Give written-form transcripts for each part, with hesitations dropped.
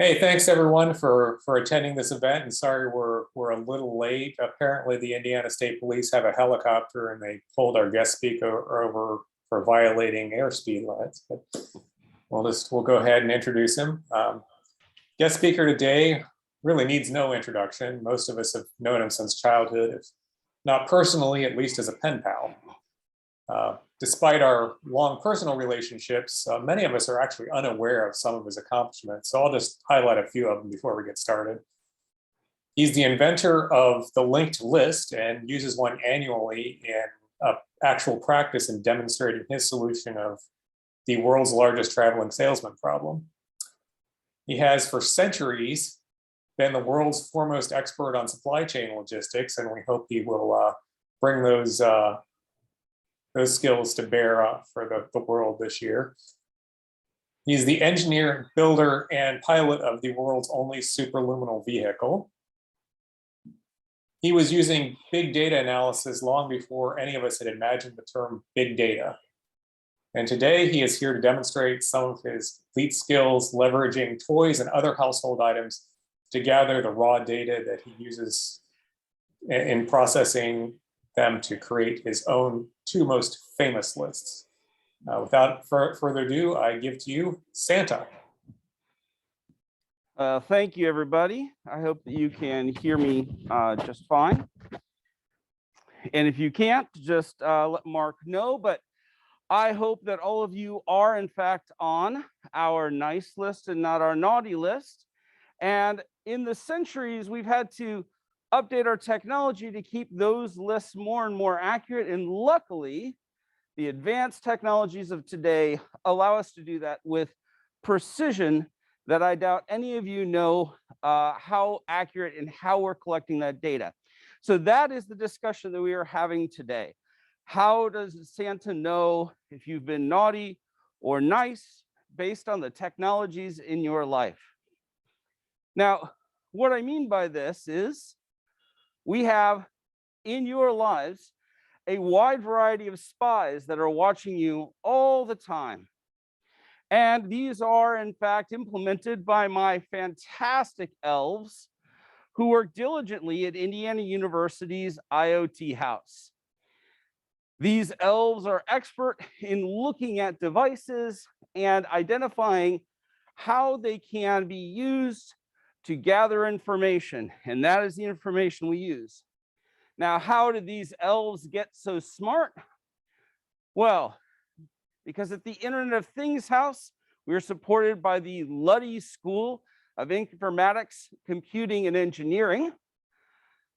Hey, thanks everyone for attending this event, and sorry we're a little late. Apparently, the Indiana State Police have a helicopter, and they pulled our guest speaker over for violating airspeed limits. But we'll go ahead and introduce him. Guest speaker today really needs no introduction. Most of us have known him since childhood, if not personally, at least as a pen pal. Despite our long personal relationships, many of us are actually unaware of some of his accomplishments. So I'll just highlight a few of them before we get started. He's the inventor of the linked list and uses one annually in actual practice in demonstrating his solution of the world's largest traveling salesman problem. He has for centuries been the world's foremost expert on supply chain logistics, and we hope he will bring those skills to bear for the world this year. He's the engineer, builder, and pilot of the world's only superluminal vehicle. He was using big data analysis long before any of us had imagined the term big data. And today he is here to demonstrate some of his elite skills leveraging toys and other household items to gather the raw data that he uses in processing them to create his own two most famous lists. Without further ado, I give to you Santa. Thank you, everybody. I hope that you can hear me just fine. And if you can't, just let Mark know. But I hope that all of you are, in fact, on our nice list and not our naughty list. And in the centuries, we've had to update our technology to keep those lists more and more accurate. And luckily, the advanced technologies of today allow us to do that with precision that I doubt any of you know how accurate and how we're collecting that data. So that is the discussion that we are having today. How does Santa know if you've been naughty or nice based on the technologies in your life? Now, what I mean by this is we have in your lives a wide variety of spies that are watching you all the time. And these are, in fact, implemented by my fantastic elves who work diligently at Indiana University's IoT house. These elves are expert in looking at devices and identifying how they can be used to gather information, and that is the information we use. Now, how did these elves get so smart? Well, because at the Internet of Things house, we are supported by the Luddy School of Informatics, Computing, and Engineering.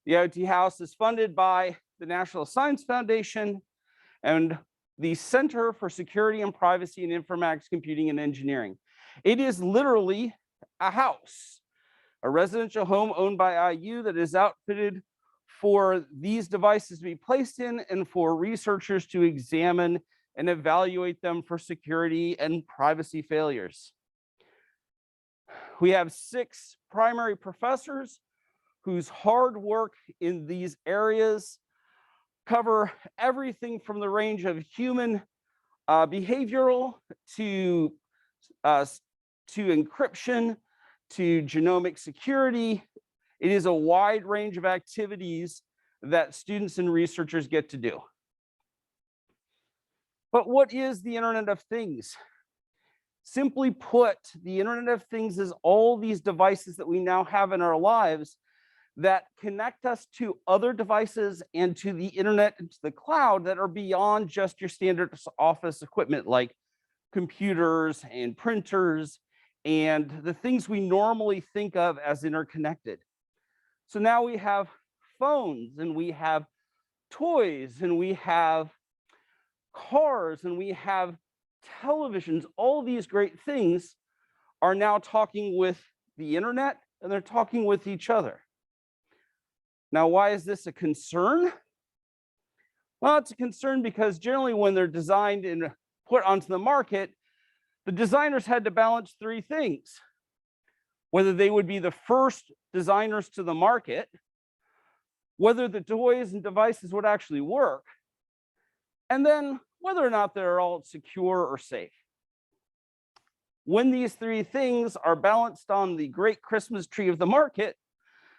The IoT house is funded by the National Science Foundation and the Center for Security and Privacy in Informatics, Computing, and Engineering. It is literally a house, a residential home owned by IU that is outfitted for these devices to be placed in and for researchers to examine and evaluate them for security and privacy failures. We have 6 primary professors whose hard work in these areas cover everything from the range of human behavioral to encryption, to genomic security. It is a wide range of activities that students and researchers get to do. But what is the Internet of Things? Simply put, the Internet of Things is all these devices that we now have in our lives that connect us to other devices and to the internet and to the cloud that are beyond just your standard office equipment like computers and printers and the things we normally think of as interconnected. So now we have phones and we have toys and we have cars and we have televisions. All these great things are now talking with the internet and they're talking with each other. Now, why is this a concern? Well, it's a concern because generally when they're designed and put onto the market, the designers had to balance 3 things. Whether they would be the first designers to the market, whether the toys and devices would actually work, and then whether or not they're all secure or safe. when these three things are balanced on the great Christmas tree of the market,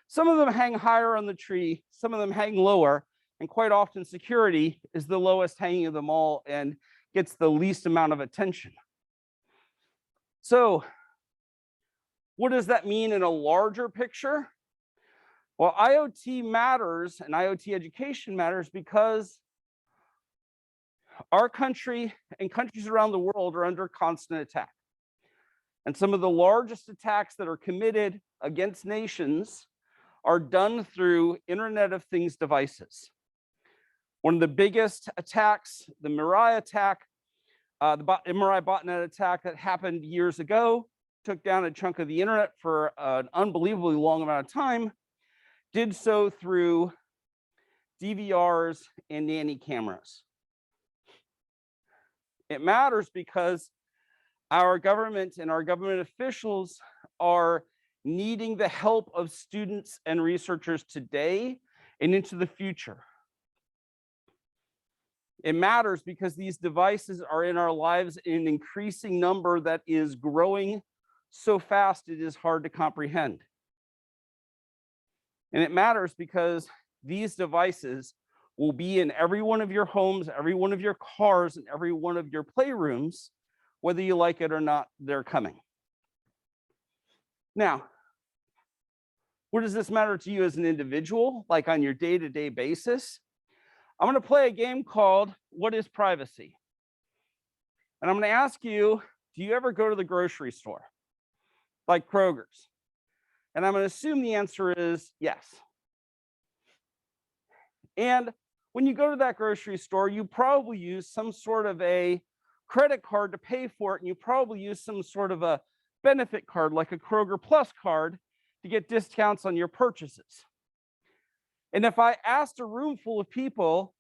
some of them hang higher on the tree, some of them hang lower, and quite often security is the lowest hanging of them all and gets the least amount of attention. So what does that mean in a larger picture? Well, IoT matters and IoT education matters because our country and countries around the world are under constant attack. And some of the largest attacks that are committed against nations are done through Internet of Things devices. One of the biggest attacks, the Mirai attack, the Mirai botnet attack that happened years ago, took down a chunk of the internet for an unbelievably long amount of time, did so through DVRs and nanny cameras. It matters because our government and our government officials are needing the help of students and researchers today and into the future. It matters because these devices are in our lives in an increasing number that is growing so fast it is hard to comprehend. And it matters because these devices will be in every one of your homes, every one of your cars, and every one of your playrooms, whether you like it or not, they're coming. Now, what does this matter to you as an individual, like on your day-to-day basis? I'm going to play a game called What is Privacy? And I'm going to ask you, do you ever go to the grocery store, like Kroger's? And I'm going to assume the answer is yes. And when you go to that grocery store, you probably use some sort of a credit card to pay for it, and you probably use some sort of a benefit card, like a Kroger Plus card, to get discounts on your purchases. And if I asked a room full of people,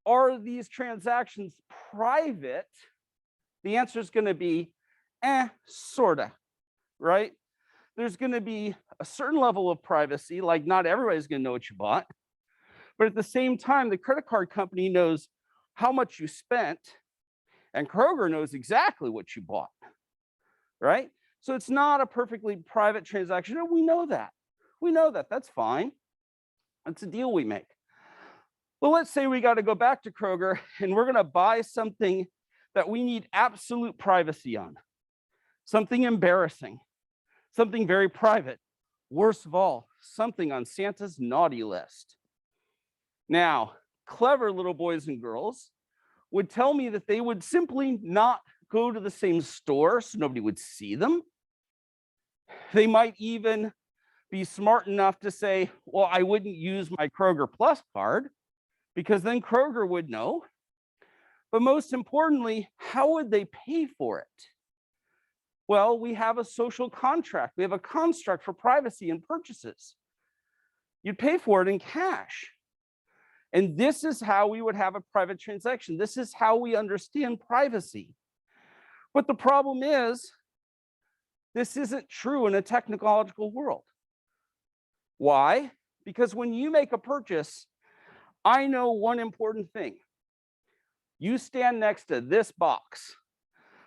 are these transactions private? The answer is going to be, sorta, right? There's going to be a certain level of privacy, like not everybody's going to know what you bought. But at the same time, the credit card company knows how much you spent, and Kroger knows exactly what you bought, right? So it's not a perfectly private transaction. And we know that. We know that. That's fine. That's a deal we make. Well, let's say we got to go back to Kroger and we're going to buy something that we need absolute privacy on, something embarrassing, something very private. Worst of all, something on Santa's naughty list. Now, clever little boys and girls would tell me that they would simply not go to the same store so nobody would see them. They might even be smart enough to say, well, I wouldn't use my Kroger Plus card because then Kroger would know. But most importantly, how would they pay for it? Well, we have a social contract. We have a construct for privacy and purchases. You'd pay for it in cash. And this is how we would have a private transaction. This is how we understand privacy. But the problem is, this isn't true in a technological world. Why? Because when you make a purchase, I know one important thing. You stand next to this box.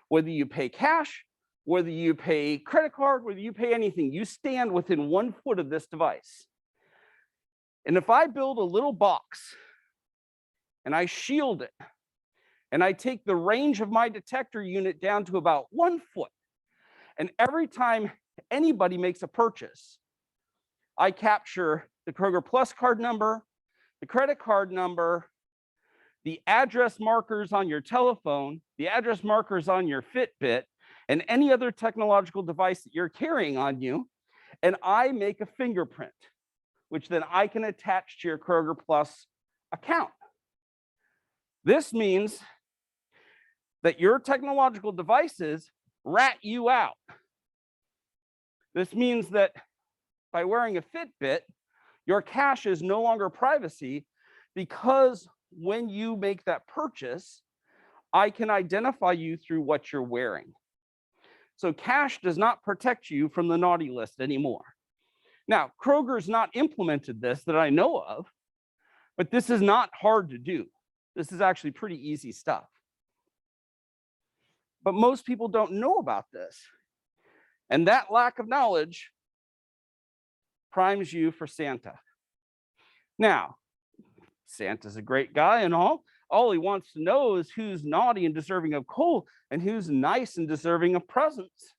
Whether you pay cash, whether you pay credit card, whether you pay anything, you stand within 1 foot of this device. And if I build a little box and I shield it, and I take the range of my detector unit down to about 1 foot, and every time anybody makes a purchase, I capture the Kroger Plus card number, the credit card number, the address markers on your telephone, the address markers on your Fitbit, and any other technological device that you're carrying on you, and I make a fingerprint, which then I can attach to your Kroger Plus account. This means that your technological devices rat you out. This means that by wearing a Fitbit, your cache is no longer privacy, because when you make that purchase, I can identify you through what you're wearing. So cache does not protect you from the naughty list anymore. Now, Kroger's not implemented this that I know of, but this is not hard to do. This is actually pretty easy stuff. But most people don't know about this. And that lack of knowledge primes you for Santa. Now, Santa's a great guy and all he wants to know is who's naughty and deserving of coal and who's nice and deserving of presents.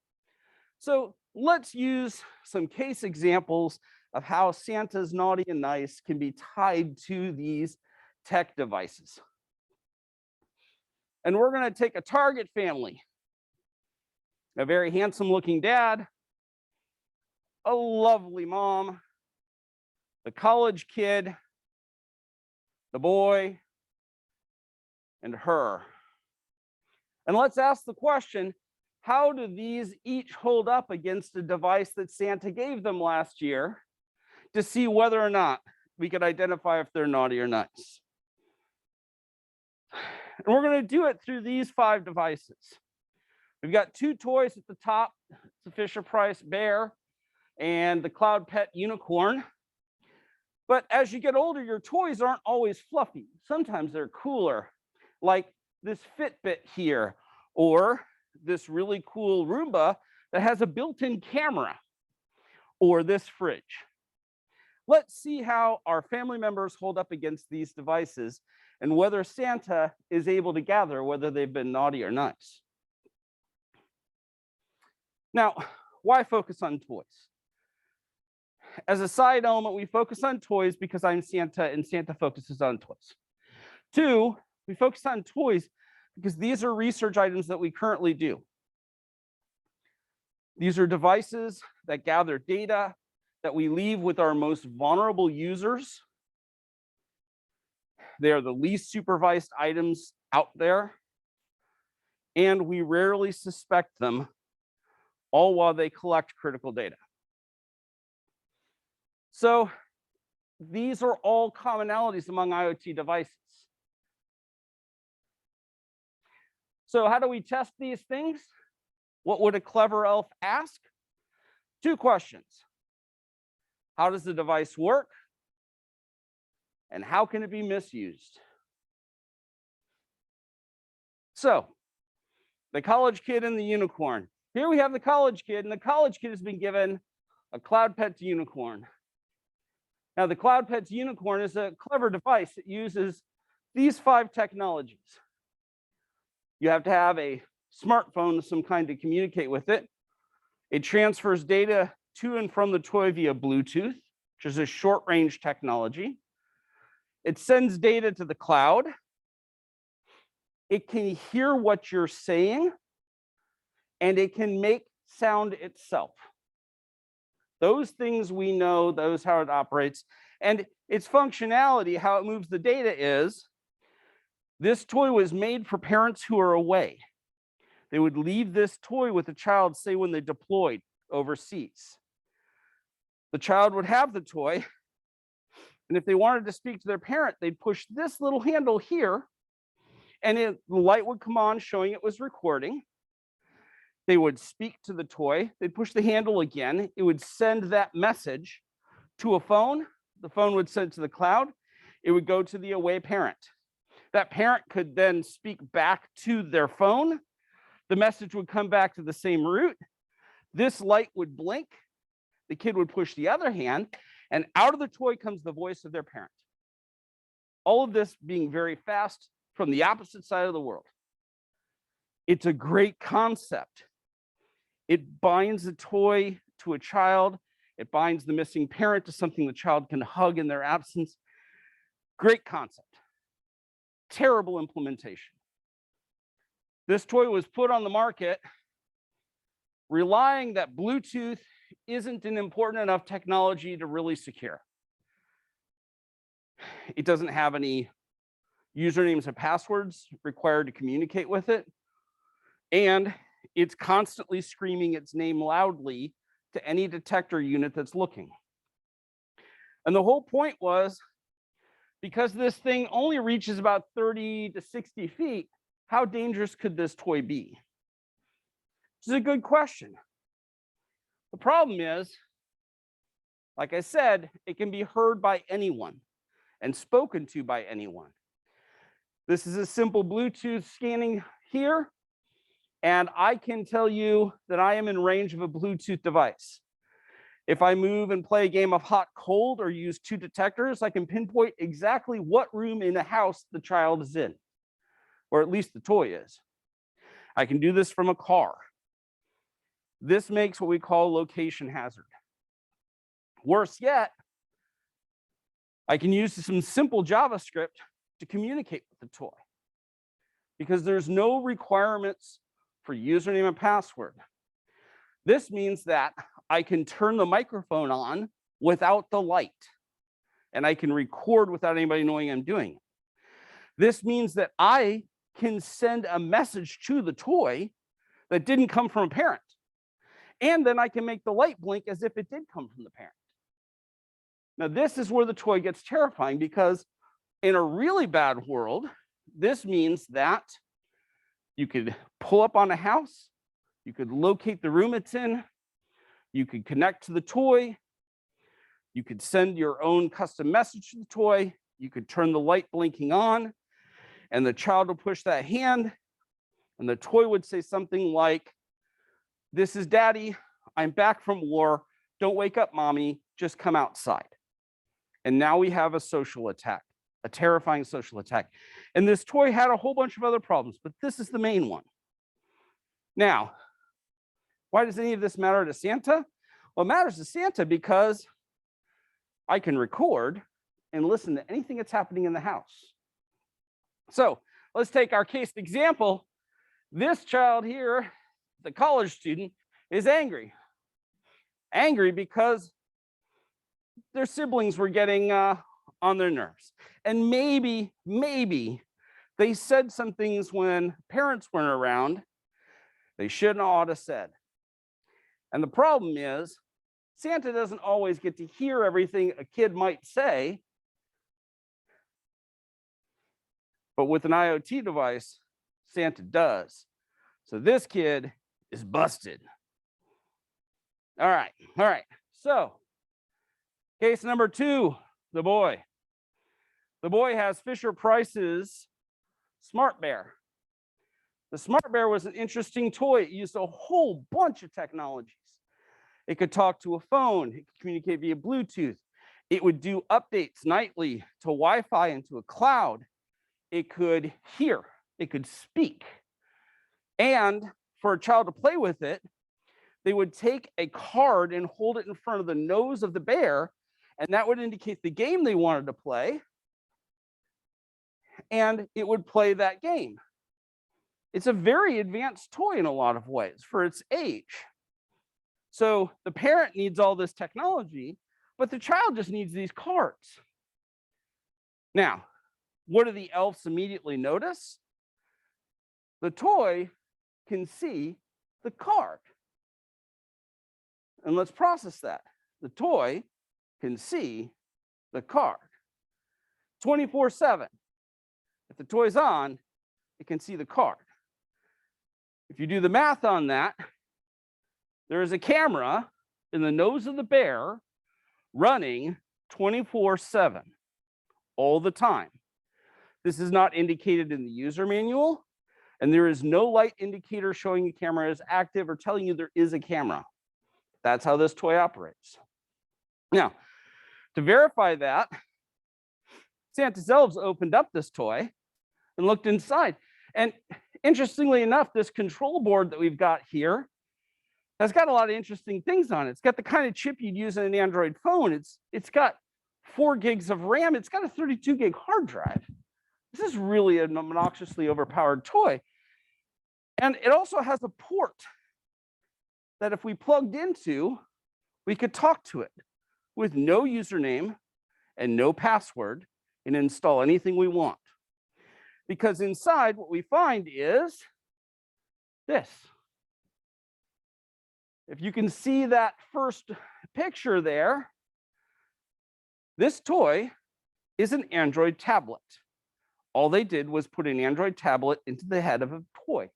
So let's use some case examples of how Santa's naughty and nice can be tied to these tech devices. And we're going to take a target family, a very handsome looking dad, a lovely mom, the college kid, the boy, and her. And let's ask the question, how do these each hold up against a device that Santa gave them last year to see whether or not we could identify if they're naughty or nice? And we're going to do it through these 5 devices. We've got 2 toys at the top, the Fisher-Price bear and the Cloud Pet unicorn. But as you get older, your toys aren't always fluffy. Sometimes they're cooler, like this Fitbit here, or this really cool Roomba that has a built-in camera, or this fridge. Let's see how our family members hold up against these devices and whether Santa is able to gather whether they've been naughty or nice. Now, why focus on toys? As a side element, we focus on toys because I'm Santa and Santa focuses on toys. 2, we focus on toys because these are research items that we currently do. These are devices that gather data that we leave with our most vulnerable users. They are the least supervised items out there, and we rarely suspect them, all while they collect critical data. So these are all commonalities among IoT devices. So how do we test these things? What would a clever elf ask? 2 questions. How does the device work? And how can it be misused? So, the college kid and the unicorn. Here we have the college kid, and the college kid has been given a Cloud Pet unicorn. Now, the Cloud Pet unicorn is a clever device that uses these 5 technologies. You have to have a smartphone of some kind to communicate with it. It transfers data to and from the toy via Bluetooth, which is a short-range technology. It sends data to the cloud. It can hear what you're saying, and it can make sound itself. Those things we know, those how it operates. And its functionality, how it moves the data is, this toy was made for parents who are away. They would leave this toy with the child, say when they deployed overseas. The child would have the toy, and if they wanted to speak to their parent, they'd push this little handle here, and the light would come on showing it was recording. They would speak to the toy, they'd push the handle again, it would send that message to a phone, the phone would send it to the cloud, it would go to the away parent. That parent could then speak back to their phone, the message would come back to the same route, this light would blink, the kid would push the other hand, and out of the toy comes the voice of their parent. All of this being very fast from the opposite side of the world. It's a great concept. It binds the toy to a child. It binds the missing parent to something the child can hug in their absence. Great concept. Terrible implementation. This toy was put on the market relying that Bluetooth isn't an important enough technology to really secure. It doesn't have any usernames and passwords required to communicate with it. And it's constantly screaming its name loudly to any detector unit that's looking. And the whole point was, because this thing only reaches about 30 to 60 feet, how dangerous could this toy be? This is a good question. The problem is, like I said, it can be heard by anyone and spoken to by anyone. This is a simple Bluetooth scanning here, And I can tell you that I am in range of a Bluetooth device. If I move and play a game of hot cold or use 2 detectors, I can pinpoint exactly what room in the house the child is in, or at least the toy is. I can do this from a car. This makes what we call location hazard. Worse yet, I can use some simple JavaScript to communicate with the toy because there's no requirements for username and password. This means that I can turn the microphone on without the light, and I can record without anybody knowing I'm doing it. This means that I can send a message to the toy that didn't come from a parent. And then I can make the light blink as if it did come from the parent. Now, this is where the toy gets terrifying because in a really bad world, this means that you could pull up on a house, you could locate the room it's in, you could connect to the toy, you could send your own custom message to the toy, you could turn the light blinking on, and the child will push that hand, and the toy would say something like, "This is Daddy, I'm back from war, don't wake up, Mommy, just come outside." And now we have a social attack, a terrifying social attack. And this toy had a whole bunch of other problems, but this is the main one. Now, why does any of this matter to Santa? Well, it matters to Santa because I can record and listen to anything that's happening in the house. So let's take our case example. This child here, the college student, is angry. Angry because their siblings were getting on their nerves. And maybe they said some things when parents weren't around they shouldn't ought to said. And the problem is, Santa doesn't always get to hear everything a kid might say. But with an IoT device, Santa does. So this kid is busted. All right. So case number 2, the boy. The boy has Fisher-Price's Smart Bear. The Smart Bear was an interesting toy. It used a whole bunch of technologies. It could talk to a phone. It could communicate via Bluetooth. It would do updates nightly to Wi-Fi and to a cloud. It could hear. It could speak. And for a child to play with it, they would take a card and hold it in front of the nose of the bear, and that would indicate the game they wanted to play, and it would play that game. It's a very advanced toy in a lot of ways for its age. So the parent needs all this technology, but the child just needs these cards. Now, what do the elves immediately notice? The toy can see the card. And let's process that. The toy can see the card 24/7. If the toy's on, it can see the card. If you do the math on that, there is a camera in the nose of the bear running 24/7 all the time. This is not indicated in the user manual, and there is no light indicator showing the camera is active or telling you there is a camera. That's how this toy operates. Now, to verify that, Santa's elves opened up this toy and looked inside. And interestingly enough, this control board that we've got here has got a lot of interesting things on it. It's got the kind of chip you'd use in an Android phone. It's got 4 gigs of RAM. It's got a 32 gig hard drive. This is really an obnoxiously overpowered toy. And it also has a port that if we plugged into, we could talk to it with no username and no password and install anything we want. Because inside what we find is this. If you can see that first picture there, this toy is an Android tablet. All they did was put an Android tablet into the head of a toy.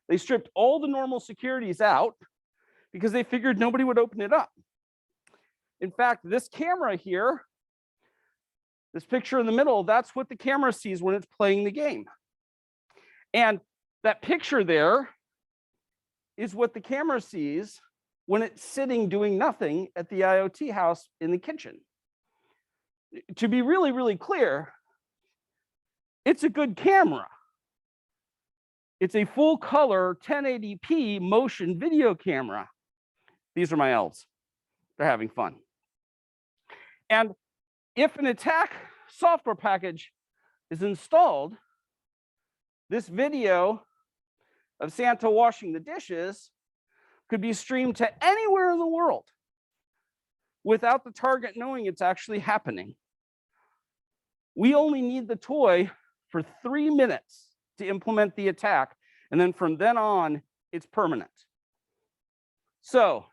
They stripped all the normal securities out because they figured nobody would open it up. In fact, this camera here, this picture in the middle, that's what the camera sees when it's playing the game. And that picture there is what the camera sees when it's sitting doing nothing at the IoT house in the kitchen. To be really, really clear, it's a good camera. It's a full color 1080p motion video camera. These are my elves. They're having fun. And if an attack software package is installed, this video of Santa washing the dishes could be streamed to anywhere in the world without the target knowing it's actually happening. We only need the toy for 3 minutes to implement the attack, and then from then on, it's permanent. So,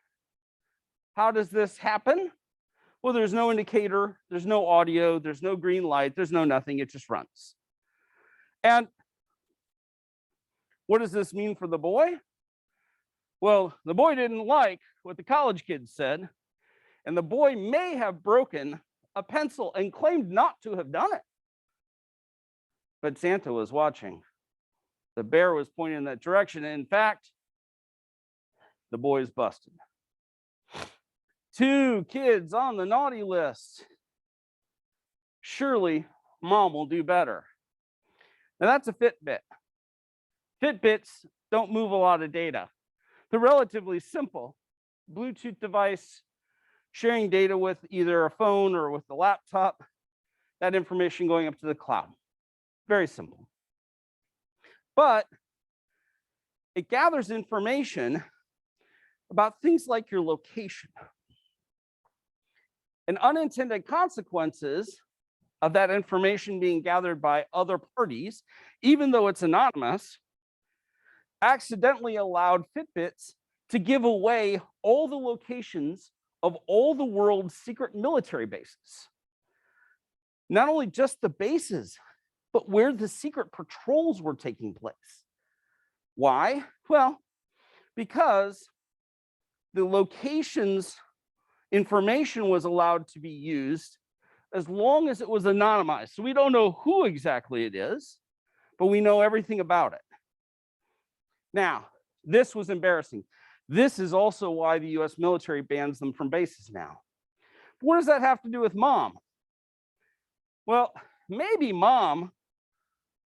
how does this happen? Well, there's no indicator, there's no audio, there's no green light, there's no nothing, it just runs. And what does this mean for the boy? Well, the boy didn't like what the college kids said, and the boy may have broken a pencil and claimed not to have done it. But Santa was watching. The bear was pointing in that direction. And in fact, the boy is busted. 2 kids on the naughty list. Surely mom will do better. Now that's a Fitbit. Fitbits don't move a lot of data. They're relatively simple. Bluetooth device, sharing data with either a phone or with the laptop, that information going up to the cloud. Very simple. But it gathers information about things like your location. And unintended consequences of that information being gathered by other parties, even though it's anonymous, accidentally allowed Fitbits to give away all the locations of all the world's secret military bases. Not only just the bases, but where the secret patrols were taking place. Why? Well, because the locations information was allowed to be used as long as it was anonymized. So we don't know who exactly it is, but we know everything about it. Now, this was embarrassing. This is also why the US military bans them from bases now. What does that have to do with mom? Well, maybe mom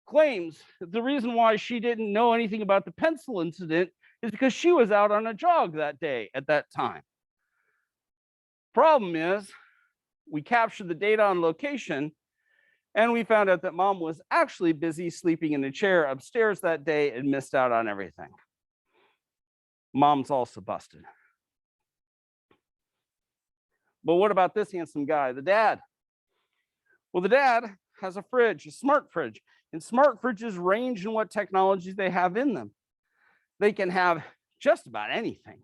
claims that the reason why she didn't know anything about the pencil incident is because she was out on a jog that day at that time. Problem is, we captured the data on location and we found out that mom was actually busy sleeping in a chair upstairs that day and missed out on everything. Mom's also busted. But what about this handsome guy, the dad? Well, the dad has a fridge, a smart fridge, and smart fridges range in what technologies they have in them. They can have just about anything.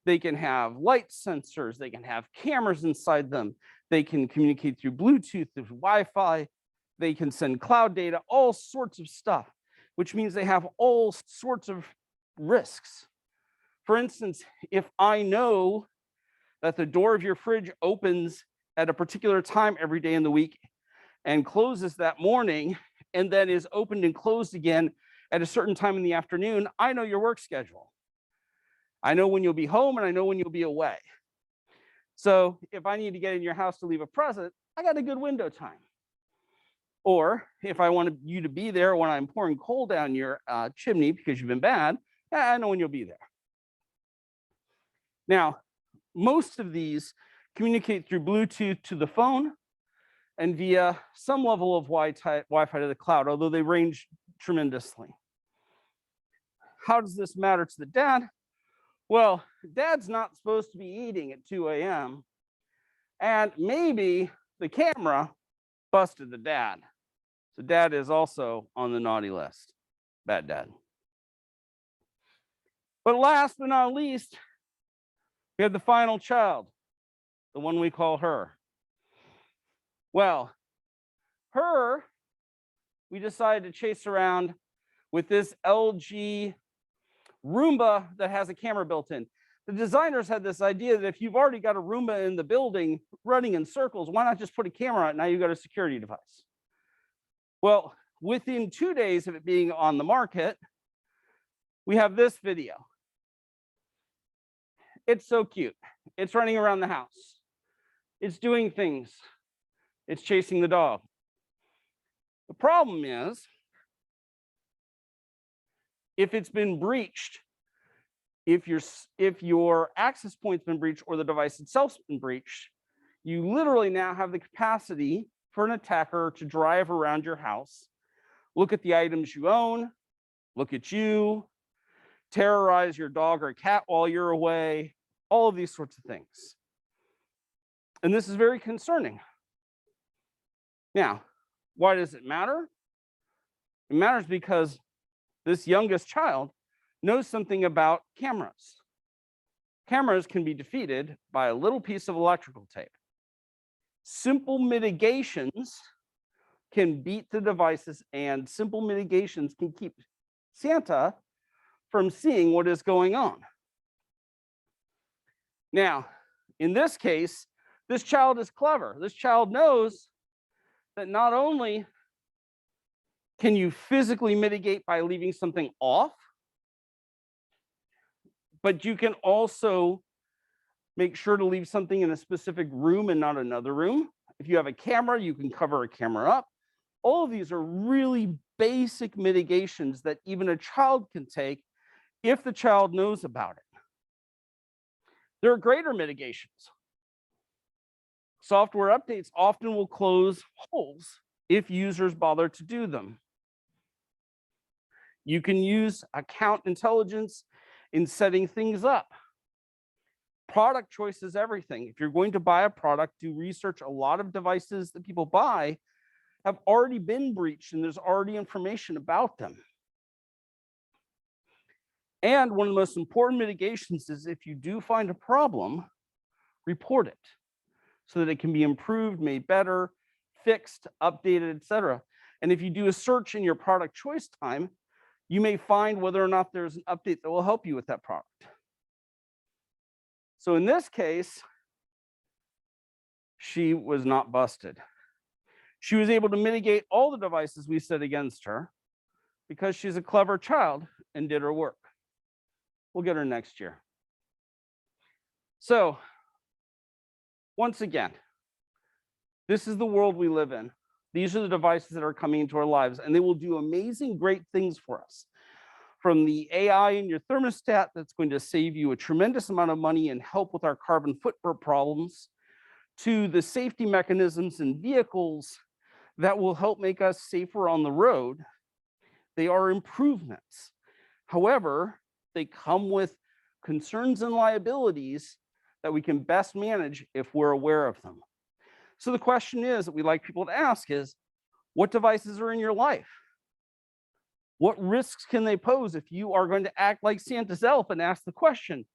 They can have light sensors, they can have cameras inside them, they can communicate through Bluetooth, through Wi-Fi, they can send cloud data, all sorts of stuff, which means they have all sorts of risks. For instance, if I know that the door of your fridge opens at a particular time every day in the week and closes that morning and then is opened and closed again at a certain time in the afternoon, I know your work schedule. I know when you'll be home and I know when you'll be away. So if I need to get in your house to leave a present, I got a good window time. Or if I want you to be there when I'm pouring coal down your chimney because you've been bad, I know when you'll be there. Now, most of these communicate through Bluetooth to the phone and via some level of Wi-Fi to the cloud, although they range tremendously. How does this matter to the dad? Well, dad's not supposed to be eating at 2 a.m. and maybe the camera busted the dad. So dad is also on the naughty list. Bad dad. But last but not least, we have the final child, the one we call her. Well, her, we decided to chase around with this LG Roomba that has a camera built in. The designers had this idea that if you've already got a Roomba in the building running in circles, why not just put a camera on it? Now you've got a security device. Well, within 2 days of it being on the market, we have this video. It's so cute. It's running around the house. It's doing things. It's chasing the dog. The problem is, if it's been breached, if your access point's been breached or the device itself's been breached, you literally now have the capacity for an attacker to drive around your house, look at the items you own, look at you, terrorize your dog or cat while you're away, all of these sorts of things. And this is very concerning. Now, why does it matter? It matters because this youngest child knows something about cameras. Cameras can be defeated by a little piece of electrical tape. Simple mitigations can beat the devices, and simple mitigations can keep Santa from seeing what is going on. Now, in this case, this child is clever. This child knows that not only can you physically mitigate by leaving something off, but you can also make sure to leave something in a specific room and not another room. If you have a camera, you can cover a camera up. All of these are really basic mitigations that even a child can take if the child knows about it. There are greater mitigations. Software updates often will close holes if users bother to do them. You can use account intelligence in setting things up. Product choice is everything. If you're going to buy a product, do research. A lot of devices that people buy have already been breached and there's already information about them. And one of the most important mitigations is if you do find a problem, report it so that it can be improved, made better, fixed, updated, etc. And if you do a search in your product choice time, you may find whether or not there's an update that will help you with that product. So in this case, she was not busted. She was able to mitigate all the devices we set against her because she's a clever child and did her work. We'll get her next year. So once again, this is the world we live in. These are the devices that are coming into our lives, and they will do amazing, great things for us. From the AI in your thermostat that's going to save you a tremendous amount of money and help with our carbon footprint problems, to the safety mechanisms in vehicles that will help make us safer on the road. They are improvements. However, they come with concerns and liabilities that we can best manage if we're aware of them. So the question is that we like people to ask is, what devices are in your life? What risks can they pose if you are going to act like Santa's elf and ask the question,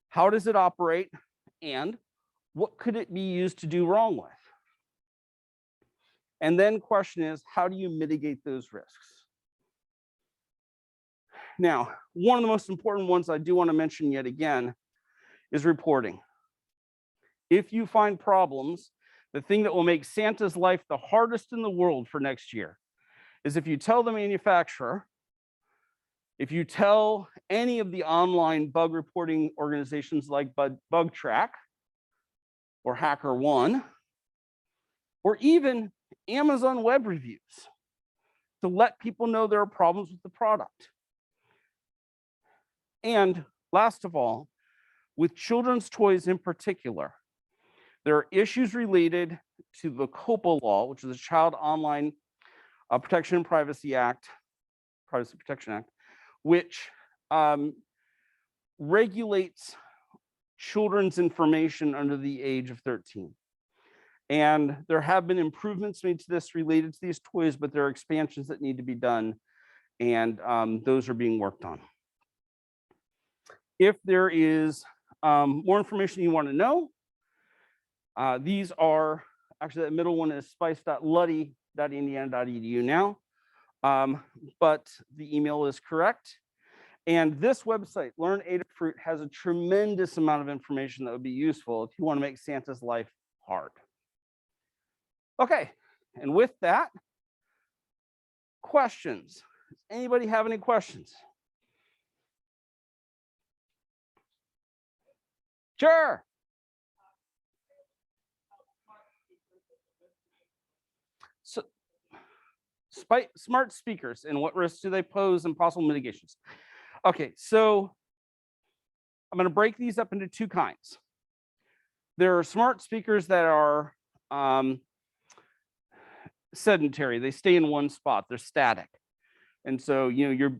how does it operate and what could it be used to do wrong with? And then question is, how do you mitigate those risks? Now, one of the most important ones I do want to mention yet again is reporting. If you find problems, the thing that will make Santa's life the hardest in the world for next year is if you tell the manufacturer, if you tell any of the online bug reporting organizations like BugTrack or HackerOne, or even Amazon Web Reviews, to let people know there are problems with the product. And last of all, with children's toys in particular, there are issues related to the COPA law, which is the Child Online Protection and Privacy Protection Act, which regulates children's information under the age of 13. And there have been improvements made to this related to these toys, but there are expansions that need to be done, and those are being worked on. If there is more information you want to know, these are, actually that middle one is spice.luddy.indiana.edu now, but the email is correct. And this website, Learn Adafruit, has a tremendous amount of information that would be useful if you want to make Santa's life hard. Okay, and with that, questions. Does anybody have any questions? Sure. So, smart speakers and what risks do they pose and possible mitigations? Okay, so I'm going to break these up into two kinds. There are smart speakers that are sedentary. They stay in one spot. They're static. And so, your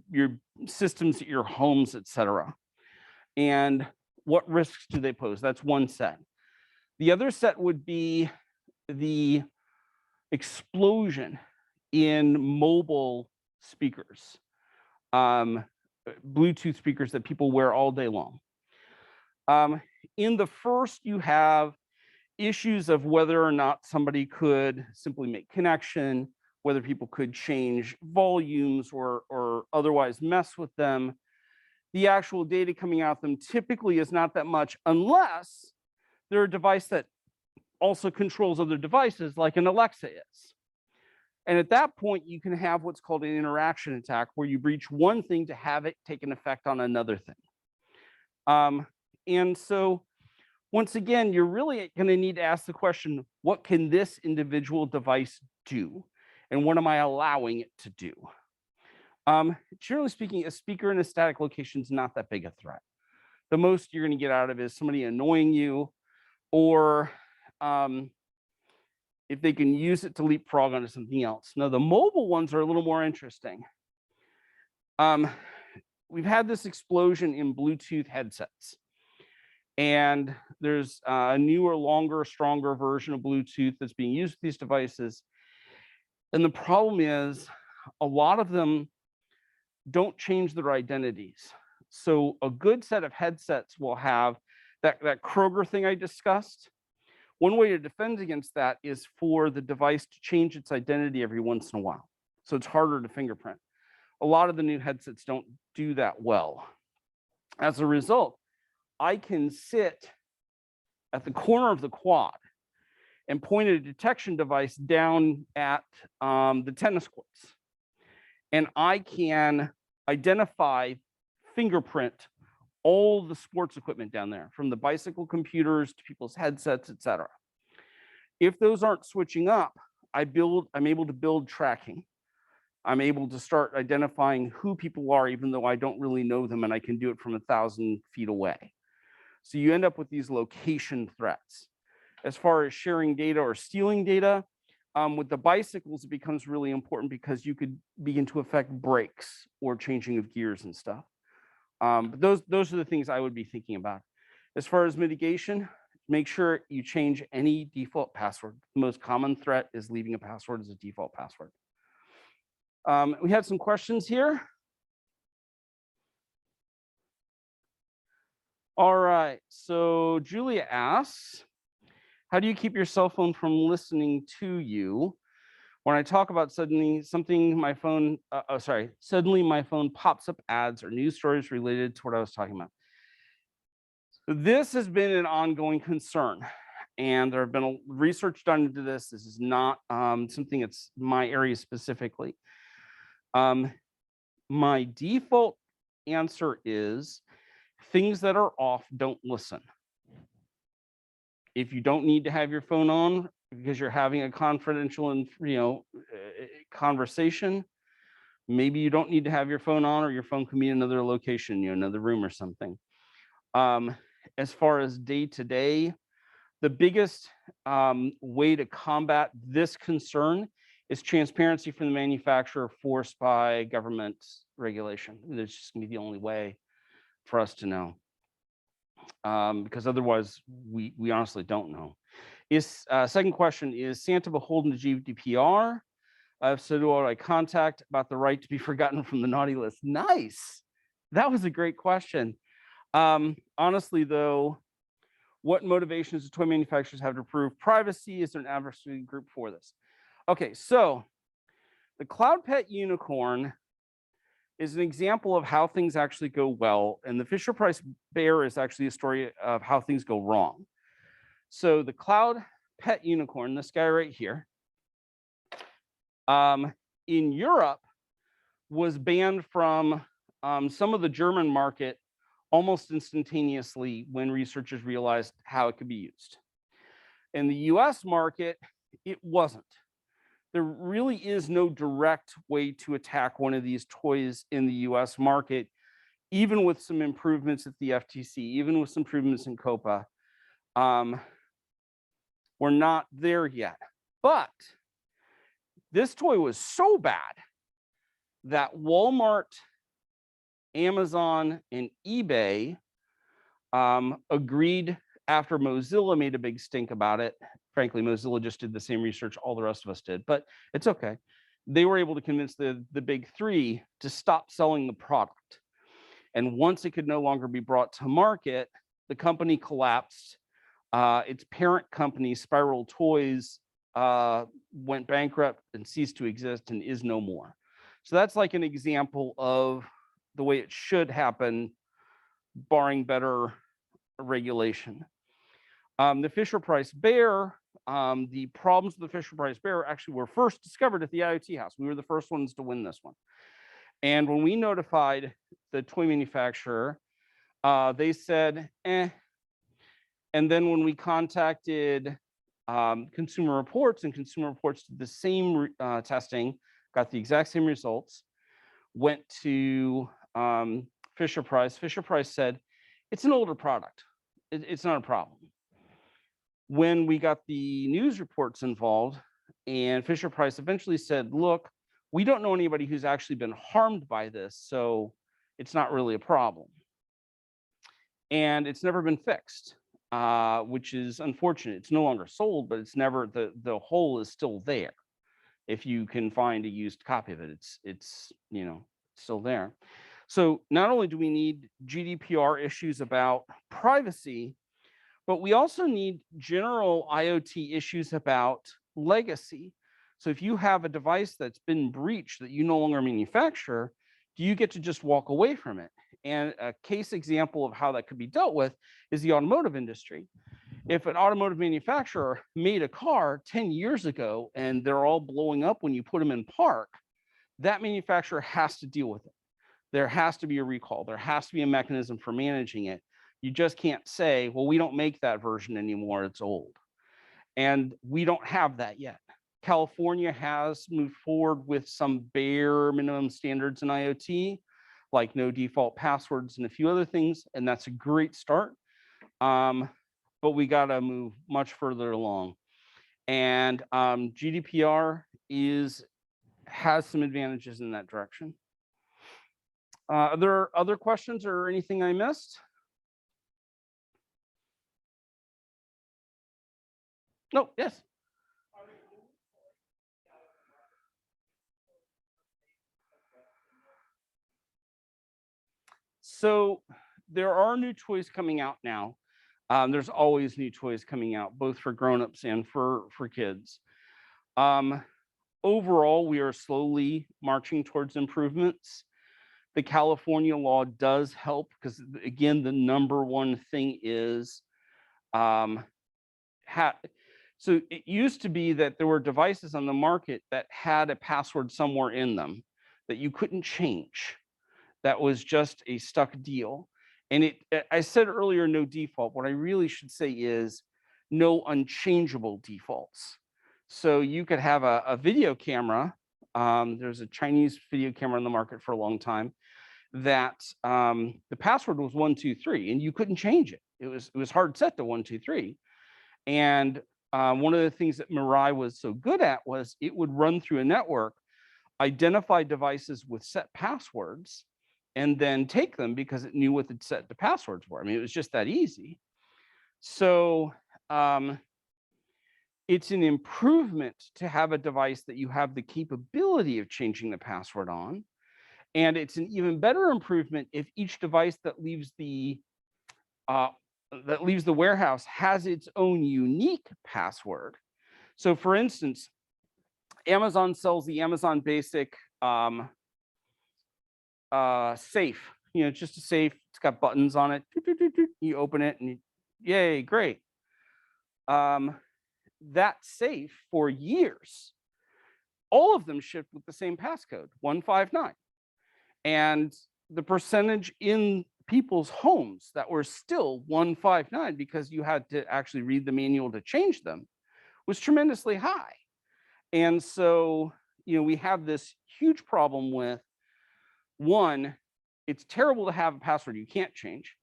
systems at your homes, et cetera. And what risks do they pose? That's one set. The other set would be the explosion in mobile speakers, Bluetooth speakers that people wear all day long. In the first, you have issues of whether or not somebody could simply make connection, whether people could change volumes or otherwise mess with them. The actual data coming out of them typically is not that much unless they're a device that also controls other devices like an Alexa is. And at that point, you can have what's called an interaction attack where you breach one thing to have it take an effect on another thing. And so once again, you're really going to need to ask the question, what can this individual device do? And what am I allowing it to do? Generally speaking, a speaker in a static location is not that big a threat. The most you're going to get out of it is somebody annoying you, or if they can use it to leapfrog onto something else. Now, the mobile ones are a little more interesting. We've had this explosion in Bluetooth headsets. And there's a newer, longer, stronger version of Bluetooth that's being used with these devices. And the problem is a lot of them don't change their identities. So a good set of headsets will have that Kroger thing I discussed. One way to defend against that is for the device to change its identity every once in a while. So it's harder to fingerprint. A lot of the new headsets don't do that well. As a result, I can sit at the corner of the quad and point a detection device down at the tennis courts. And I can identify, fingerprint all the sports equipment down there, from the bicycle computers to people's headsets, et cetera. If those aren't switching up, I'm able to build tracking. I'm able to start identifying who people are, even though I don't really know them, and I can do it from 1,000 feet away. So you end up with these location threats. As far as sharing data or stealing data, with the bicycles, it becomes really important because you could begin to affect brakes or changing of gears and stuff. But those are the things I would be thinking about. As far as mitigation, make sure you change any default password. The most common threat is leaving a password as a default password. We had some questions here. All right, so Julia asks, how do you keep your cell phone from listening to you? When I talk about suddenly my phone pops up ads or news stories related to what I was talking about. This has been an ongoing concern, and there have been research done into this. This is not something that's my area specifically. My default answer is things that are off, don't listen. If you don't need to have your phone on because you're having a confidential and conversation, maybe you don't need to have your phone on, or your phone can be in another location, another room or something. As far as day-to-day, the biggest way to combat this concern is transparency from the manufacturer forced by government regulation. It's just gonna be the only way for us to know. Because otherwise, we honestly don't know. Second question, is Santa beholden to GDPR? If so, do I contact about the right to be forgotten from the naughty list? Nice. That was a great question. Honestly, though, what motivations do toy manufacturers have to prove privacy? Is there an advocacy group for this? Okay, so the Cloud Pet Unicorn is an example of how things actually go well, and the Fisher-Price Bear is actually a story of how things go wrong. So the Cloud Pet Unicorn, this guy right here, in Europe was banned from some of the German market almost instantaneously when researchers realized how it could be used. In the US market, it wasn't. There really is no direct way to attack one of these toys in the US market, even with some improvements at the FTC, even with some improvements in COPA. We're not there yet. But this toy was so bad that Walmart, Amazon, and eBay agreed after Mozilla made a big stink about it. Frankly, Mozilla just did the same research all the rest of us did, but it's okay. They were able to convince the big three to stop selling the product. And once it could no longer be brought to market, the company collapsed. Its parent company, Spiral Toys, went bankrupt and ceased to exist and is no more. So that's like an example of the way it should happen, barring better regulation. The Fisher-Price Bear, the problems with the Fisher-Price Bear actually were first discovered at the IoT house. We were the first ones to win this one. And when we notified the toy manufacturer, they said, eh. And then when we contacted Consumer Reports, and Consumer Reports did the same testing, got the exact same results, went to Fisher-Price. Fisher-Price said, it's an older product. It's not a problem. When we got the news reports involved, and Fisher-Price eventually said, look, we don't know anybody who's actually been harmed by this, so it's not really a problem. And it's never been fixed, which is unfortunate. It's no longer sold, but it's never, the hole is still there. If you can find a used copy of it, it's you know, still there. So not only do we need GDPR issues about privacy, but we also need general IoT issues about legacy. So if you have a device that's been breached that you no longer manufacture, do you get to just walk away from it? And a case example of how that could be dealt with is the automotive industry. If an automotive manufacturer made a car 10 years ago and they're all blowing up when you put them in park, that manufacturer has to deal with it. There has to be a recall. There has to be a mechanism for managing it. You just can't say, well, we don't make that version anymore, it's old. And we don't have that yet. California has moved forward with some bare minimum standards in IoT, like no default passwords and a few other things, and that's a great start. But we gotta move much further along. And GDPR has some advantages in that direction. Are there other questions or anything I missed? No, yes. So there are new toys coming out now. There's always new toys coming out, both for grown-ups and for kids. Overall, we are slowly marching towards improvements. The California law does help because, again, the number one thing is so it used to be that there were devices on the market that had a password somewhere in them that you couldn't change. That was just a stuck deal. And I said earlier, no default. What I really should say is no unchangeable defaults. So you could have a video camera. There's a Chinese video camera on the market for a long time that the password was 123 and you couldn't change it. It was hard set to 123. And one of the things that Mirai was so good at was it would run through a network, identify devices with set passwords, and then take them because it knew what the set the passwords were. I mean, it was just that easy. So it's an improvement to have a device that you have the capability of changing the password on. And it's an even better improvement if each device that leaves the warehouse has its own unique password. So for instance, Amazon sells the Amazon Basic safe. You know, it's just a safe. It's got buttons on it. You open it and yay, great. That safe for years, all of them shipped with the same passcode, 159. And the percentage in people's homes that were still 159 because you had to actually read the manual to change them was tremendously high. And so, we have this huge problem with, one, it's terrible to have a password you can't change.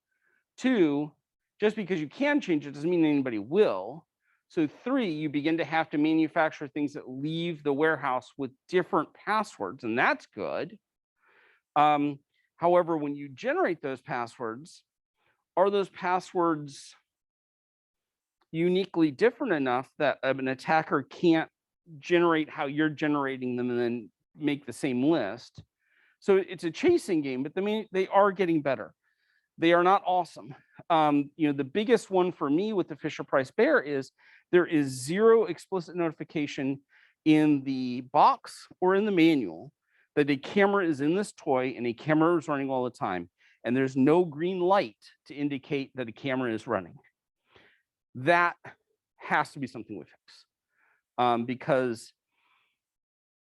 Two, just because you can change it doesn't mean anybody will. So three, you begin to have to manufacture things that leave the warehouse with different passwords, and that's good. However, when you generate those passwords, are those passwords uniquely different enough that an attacker can't generate how you're generating them and then make the same list? So it's a chasing game, but they are getting better. They are not awesome. The biggest one for me with the Fisher-Price Bear is there is zero explicit notification in the box or in the manual that a camera is in this toy and a camera is running all the time. And there's no green light to indicate that a camera is running. That has to be something we fix, because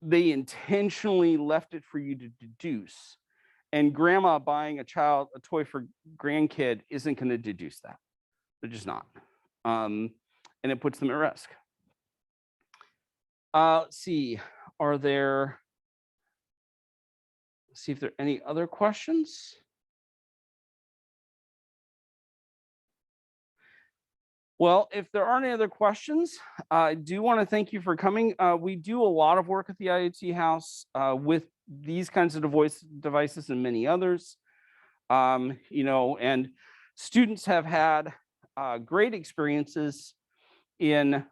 they intentionally left it for you to deduce. And grandma buying a toy for grandkid isn't going to deduce that. They're just not. And it puts them at risk. Let's see. Let's see if there are any other questions. Well, if there aren't any other questions, I do want to thank you for coming. We do a lot of work at the IoT House with these kinds of devices and many others. And students have had great experiences in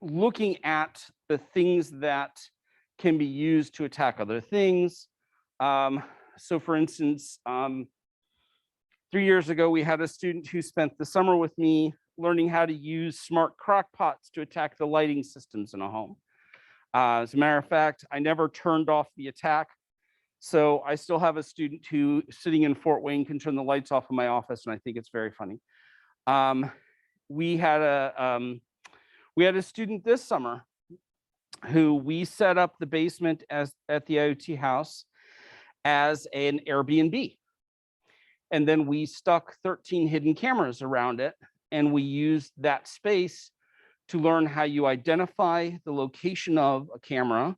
looking at the things that can be used to attack other things. So for instance, 3 years ago, we had a student who spent the summer with me learning how to use smart crock pots to attack the lighting systems in a home. As a matter of fact, I never turned off the attack. So I still have a student who, sitting in Fort Wayne, can turn the lights off in my office, and I think it's very funny. We had a student this summer who we set up the basement at the IoT House as an Airbnb. And then we stuck 13 hidden cameras around it, and we used that space to learn how you identify the location of a camera,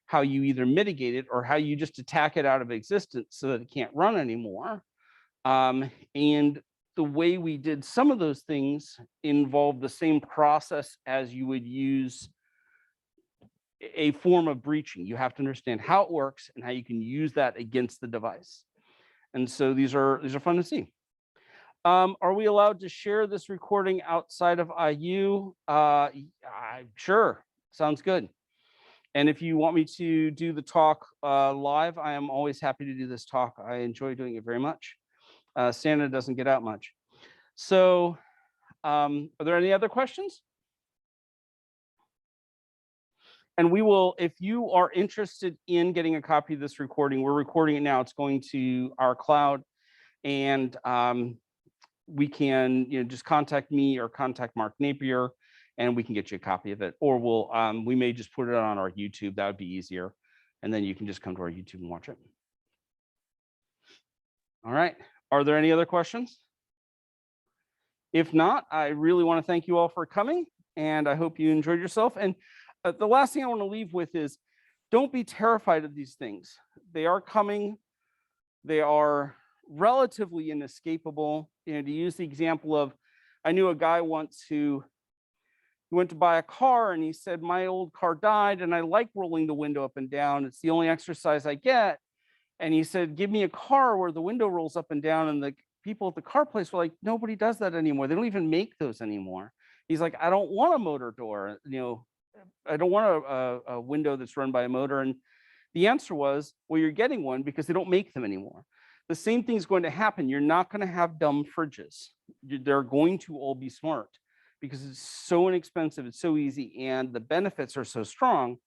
how you either mitigate it or how you just attack it out of existence so that it can't run anymore. And the way we did some of those things involved the same process as you would use a form of breaching. You have to understand how it works and how you can use that against the device. And so these are fun to see. Are we allowed to share this recording outside of IU? Sure, sounds good. And if you want me to do the talk live, I am always happy to do this talk. I enjoy doing it very much. Santa doesn't get out much. So are there any other questions? And we will, if you are interested in getting a copy of this recording, we're recording it now. It's going to our cloud, and we can just contact me or contact Mark Napier, and we can get you a copy of it. Or we may just put it on our YouTube. That would be easier, and then you can just come to our YouTube and watch it. All right. Are there any other questions? If not, I really want to thank you all for coming, and I hope you enjoyed yourself. And the last thing I want to leave with is, don't be terrified of these things. They are coming. They are relatively inescapable. To use the example of, I knew a guy once who went to buy a car, and he said, my old car died, and I like rolling the window up and down. It's the only exercise I get. And he said, give me a car where the window rolls up and down. And the people at the car place were like, nobody does that anymore. They don't even make those anymore. He's like, I don't want a motor door. I don't want a window that's run by a motor. And the answer was, well, you're getting one because they don't make them anymore. The same thing is going to happen. You're not going to have dumb fridges. They're going to all be smart because it's so inexpensive. It's so easy. And the benefits are so strong.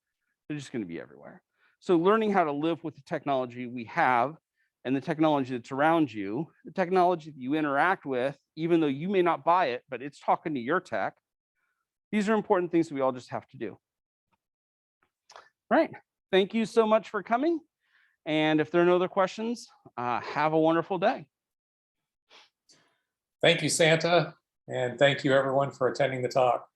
They're just going to be everywhere. So learning how to live with the technology we have and the technology that's around you, the technology that you interact with, even though you may not buy it, but it's talking to your tech. These are important things that we all just have to do. Right. Thank you so much for coming. And if there are no other questions, have a wonderful day. Thank you, Santa, and thank you everyone for attending the talk.